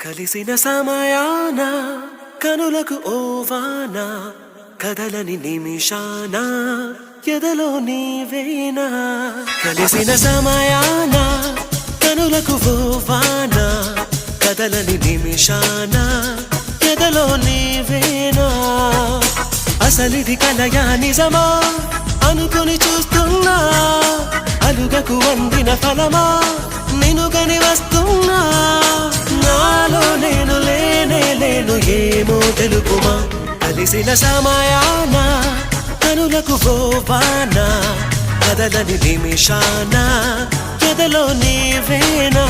కలిసిన సమయాన కనులకు ఓవాన కదలని నిమిషాన ఎదలో నీవేనా కలిసిన సమయాన కనులకు ఓవాన కదలని నిమిషాన ఎదలో నీవేనా అసలిది కలయా నిజమా అనుకుని చూస్తున్నా అలుగకు వందిన ఫలమా నిన్నుగని వస్తున్నా నాలో నేను లేనే లేను ఏమో తెలుపుమా కలిసిన సమయాన కనులకు పోవాన కదలని నిమిషాన ఎదలో నీవేనా